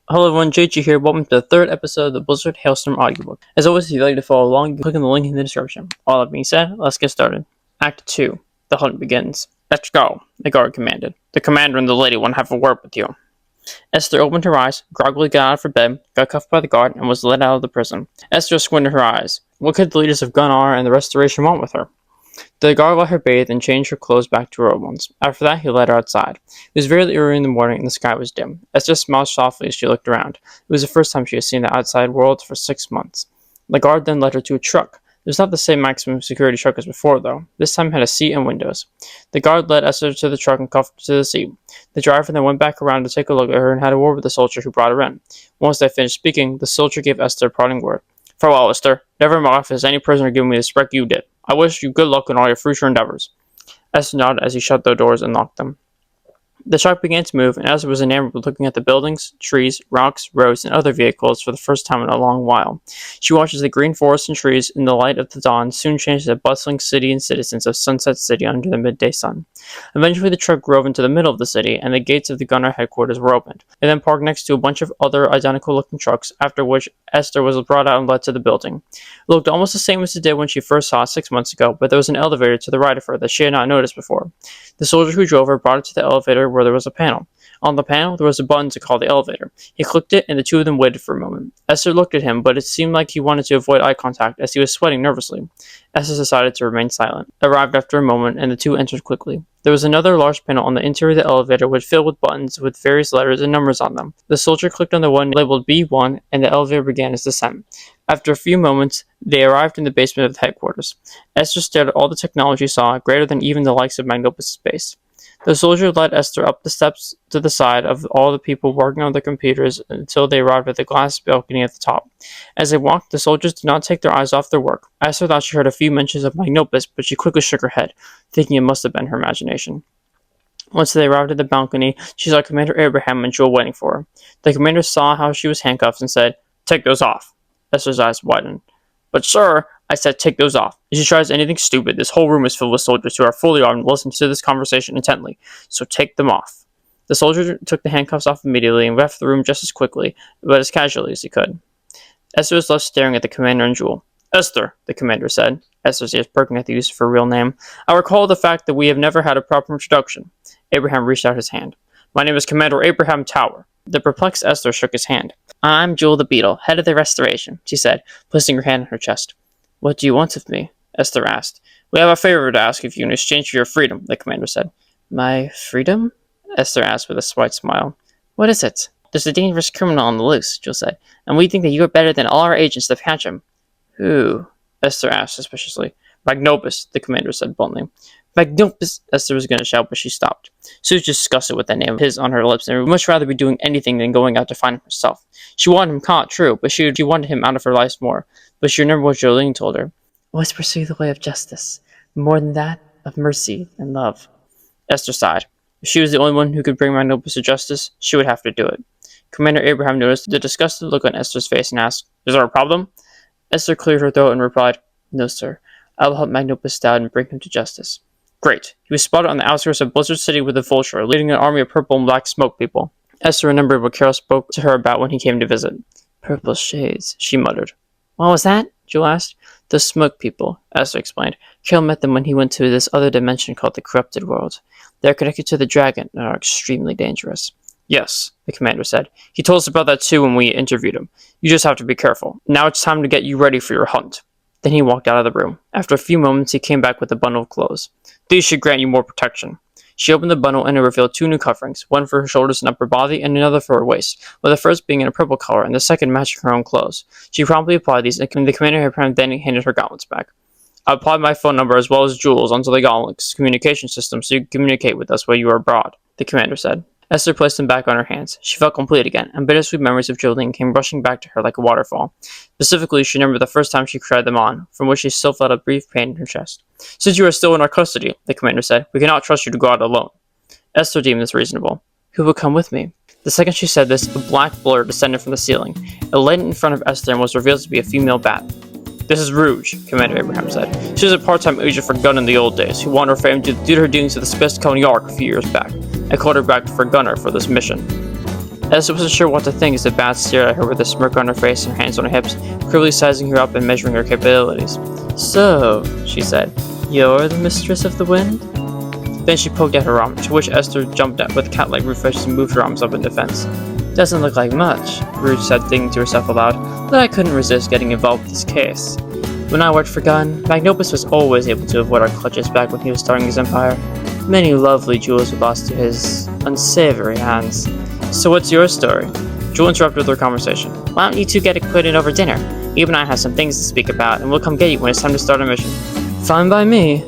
Hello everyone, JG here. Welcome to the third episode of the BlizzardHailstorm Audiobook. As always, if you'd like to follow along, you can click on the link in the description. All that being said, let's get started. Act 2. The hunt begins. Let's go, the guard commanded. The commander and the lady want to have a word with you. Esther opened her eyes, groggily got out of her bed, got cuffed by the guard, and was led out of the prison. Esther squinted her eyes. What could the leaders of Gunnar and the Restoration want with her? The guard let her bathe and change her clothes back to her old ones. After that, he led her outside. It was very early in the morning and the sky was dim. Esther smiled softly as she looked around. It was the first time she had seen the outside world for 6 months. The guard then led her to a truck. It was not the same maximum security truck as before, though. This time it had a seat and windows. The guard led Esther to the truck and cuffed her to the seat. The driver then went back around to take a look at her and had a word with the soldier who brought her in. Once they finished speaking, the soldier gave Esther a parting word. Farewell, Esther. Never in my life has any prisoner given me the respect you did. I wish you good luck in all your future endeavors. Esther nodded as he shut the doors and locked them. The truck began to move, and Esther was enamored with looking at the buildings, trees, rocks, roads, and other vehicles for the first time in a long while. She watched as the green forest and trees in the light of the dawn soon changed to the bustling city and citizens of Sunset City under the midday sun. Eventually the truck drove into the middle of the city, and the gates of the Gunnar headquarters were opened. It then parked next to a bunch of other identical-looking trucks, after which Esther was brought out and led to the building. It looked almost the same as it did when she first saw it 6 months ago, but there was an elevator to the right of her that she had not noticed before. The soldier who drove her brought her to the elevator where there was a panel. On the panel, there was a button to call the elevator. He clicked it, and the two of them waited for a moment. Esther looked at him, but it seemed like he wanted to avoid eye contact as he was sweating nervously. Esther decided to remain silent. Arrived after a moment, and the two entered quickly. There was another large panel on the interior of the elevator which filled with buttons with various letters and numbers on them. The soldier clicked on the one labeled B1, and the elevator began its descent. After a few moments, they arrived in the basement of the headquarters. Esther stared at all the technology saw, greater than even the likes of Magnopus' base. The soldier led Esther up the steps to the side of all the people working on their computers until they arrived at the glass balcony at the top. As they walked, the soldiers did not take their eyes off their work. Esther thought she heard a few mentions of Magnopus, but she quickly shook her head, thinking it must have been her imagination. Once they arrived at the balcony, she saw Commander Abraham and Jewel waiting for her. The commander saw how she was handcuffed and said, "Take those off." Esther's eyes widened. "But sir," I said, "take those off. If she tries anything stupid, this whole room is filled with soldiers who are fully armed and listening to this conversation intently, so take them off." The soldier took the handcuffs off immediately and left the room just as quickly, but as casually as he could. Esther was left staring at the commander and Jewel. "Esther," the commander said, Esther's ears perking at the use of her real name, "I recall the fact that we have never had a proper introduction." Abraham reached out his hand. "My name is Commander Abraham Tower." The perplexed Esther shook his hand. "I'm Jewel the Beetle, head of the Restoration," she said, placing her hand on her chest. "What do you want of me?" Esther asked. "We have a favor to ask of you in exchange for your freedom," the commander said. "My freedom?" Esther asked with a slight smile. "What is it?" "There's a dangerous criminal on the loose," Jewel said, "and we think that you are better than all our agents to catch him." "Who?" Esther asked suspiciously. "Magnopus," the commander said bluntly. "Magnopus," Esther was going to shout, but she stopped. She was disgusted with that name of his on her lips and would much rather be doing anything than going out to find him herself. She wanted him caught, true, but she wanted him out of her life more. But she remembered what Jolene told her. "Always pursue the way of justice. More than that, of mercy and love." Esther sighed. If she was the only one who could bring Magnopus to justice, she would have to do it. Commander Abraham noticed the disgusted look on Esther's face and asked, "Is there a problem?" Esther cleared her throat and replied, "No, sir. I will help Magnopus down and bring him to justice." Great. He was spotted on the outskirts of Blizzard City with a vulture, leading an army of purple and black smoke people. Esther remembered what Carol spoke to her about when he came to visit. "Purple shades," she muttered. "What was that?" Jewel asked. "The smoke people," Esther explained. Carol met them when he went to this other dimension called the Corrupted World. They are connected to the dragon and are extremely dangerous. "Yes," the commander said. "He told us about that too when we interviewed him. You just have to be careful. Now it's time to get you ready for your hunt." Then he walked out of the room. After a few moments, he came back with a bundle of clothes. "These should grant you more protection." She opened the bundle and it revealed 2 new coverings, one for her shoulders and upper body and another for her waist, with the first being in a purple color and the second matching her own clothes. She promptly applied these and the commander then handed her gauntlets back. "I applied my phone number as well as Jewel's onto the gauntlets communication system so you can communicate with us while you are abroad," the commander said. Esther placed them back on her hands. She felt complete again, and bittersweet memories of Jolene came rushing back to her like a waterfall. Specifically, she remembered the first time she tried them on, from which she still felt a brief pain in her chest. "Since you are still in our custody," the commander said, "we cannot trust you to go out alone." Esther deemed this reasonable. "Who will come with me?" The second she said this, a black blur descended from the ceiling. It lighted in front of Esther and was revealed to be a female bat. "This is Rouge," Commander Abraham said. "She was a part-time agent for Gunnar in the old days, who won her fame due to her dealings with the Space Colony Yark a few years back. I called her back for Gunnar for this mission." Esther wasn't sure what to think as the bat stared at her with a smirk on her face and her hands on her hips, clearly sizing her up and measuring her capabilities. "So," she said, "you're the mistress of the wind?" Then she poked at her arm, to which Esther jumped up with cat-like reflexes and moved her arms up in defense. "Doesn't look like much," Rouge said, thinking to herself aloud, "but I couldn't resist getting involved with this case. When I worked for Gunn, Magnopus was always able to avoid our clutches back when he was starting his empire. Many lovely jewels were lost to his unsavory hands. So what's your story?" Jewel interrupted their conversation. "Why don't you two get acquainted over dinner? Eve and I have some things to speak about, and we'll come get you when it's time to start our mission." "Fine by me,"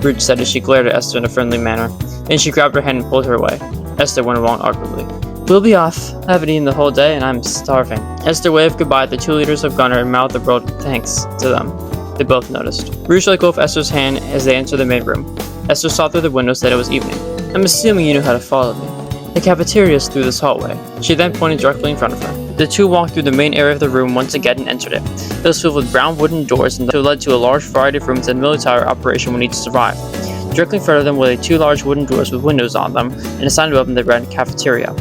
Rouge said as she glared at Esther in a friendly manner. Then she grabbed her hand and pulled her away. Esther went along awkwardly. "We'll be off. I haven't eaten the whole day, and I'm starving." Esther waved goodbye at the two leaders of Gunner and mouthed a broad thanks to them. They both noticed. Rouge let go of Esther's hand as they entered the main room. Esther saw through the windows that it was evening. "I'm assuming you know how to follow me. The cafeteria is through this hallway." She then pointed directly in front of her. The two walked through the main area of the room once again and entered it. It was filled with brown wooden doors and led to a large variety of rooms that military operation would need to survive. Directly in front of them were two large wooden doors with windows on them, and a sign above them that read "Cafeteria."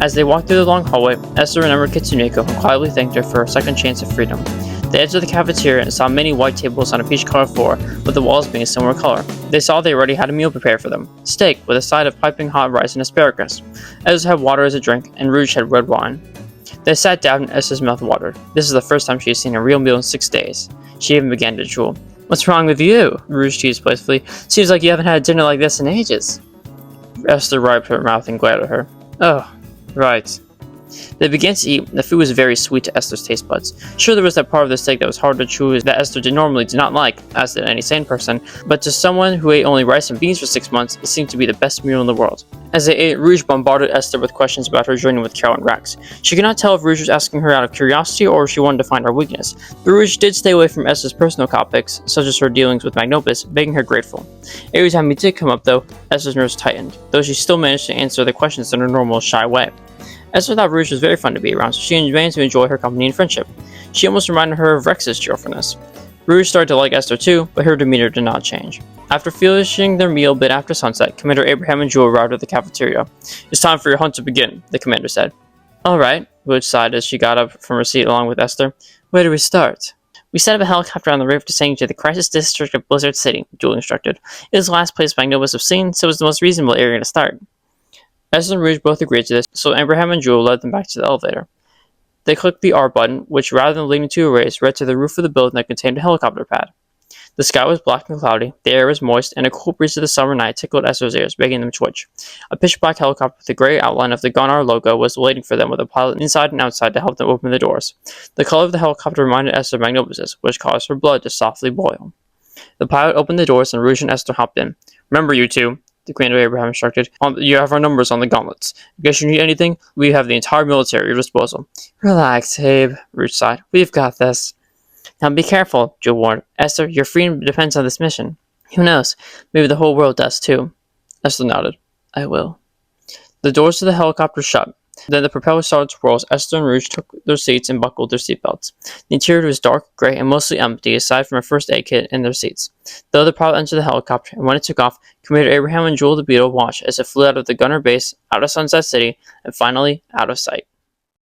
As they walked through the long hallway, Esther remembered Kitsuneko, who quietly thanked her for a second chance of freedom. They entered the cafeteria and saw many white tables on a peach-colored floor, with the walls being a similar color. They saw they already had a meal prepared for them: steak with a side of piping hot rice and asparagus. Esther had water as a drink, and Rouge had red wine. They sat down and Esther's mouth watered. This is the first time she had seen a real meal in 6 days. She even began to drool. "What's wrong with you?" Rouge teased playfully. "Seems like you haven't had a dinner like this in ages." Esther wiped her mouth and glared at her. "Oh, right." They began to eat. The food was very sweet to Esther's taste buds. Sure, there was that part of the steak that was hard to chew that Esther normally did not like, as did any sane person, but to someone who ate only rice and beans for 6 months, it seemed to be the best meal in the world. As they ate, Rouge bombarded Esther with questions about her journey with Carol and Rax. She could not tell if Rouge was asking her out of curiosity or if she wanted to find her weakness, but Rouge did stay away from Esther's personal topics, such as her dealings with Magnopus, begging her grateful. Every time he did come up, though, Esther's nerves tightened, though she still managed to answer the questions in her normal, shy way. Esther thought Rouge was very fun to be around, so she began to enjoy her company and friendship. She almost reminded her of Rex's cheerfulness. Rouge started to like Esther too, but her demeanor did not change. After finishing their meal a bit after sunset, Commander Abraham and Jewel arrived at the cafeteria. "It's time for your hunt to begin," the commander said. "Alright," Rouge sighed as she got up from her seat along with Esther. "Where do we start?" "We set up a helicopter on the roof to send you to the crisis district of Blizzard City," Jewel instructed. "It is the last place Magnopus have seen, so it's the most reasonable area to start." Esther and Rouge both agreed to this, so Abraham and Jewel led them back to the elevator. They clicked the R button, which rather than leading to a race, led to the roof of the building that contained a helicopter pad. The sky was black and cloudy, the air was moist, and a cool breeze of the summer night tickled Esther's ears, making them twitch. A pitch-black helicopter with the gray outline of the Gunnar logo was waiting for them with a pilot inside and outside to help them open the doors. The color of the helicopter reminded Esther of Magnopus's, which caused her blood to softly boil. The pilot opened the doors and Rouge and Esther hopped in. "Remember, you two," the Commander Abraham instructed, "you have our numbers on the gauntlets. In case you need anything, we have the entire military at your disposal." "Relax, Abe," Rouge sighed. "We've got this." "Now be careful," Jewel warned. "Esther, your freedom depends on this mission." "Who knows? Maybe the whole world does too." Esther nodded. "I will." The doors to the helicopter shut. Then the propeller started to whirl as Esther and Rouge took their seats and buckled their seatbelts. The interior was dark, gray, and mostly empty, aside from a first aid kit in their seats. The other pilot entered the helicopter, and when it took off, Commander Abraham and Jewel the Beetle watched as it flew out of the gunner base, out of Sunset City, and finally out of sight.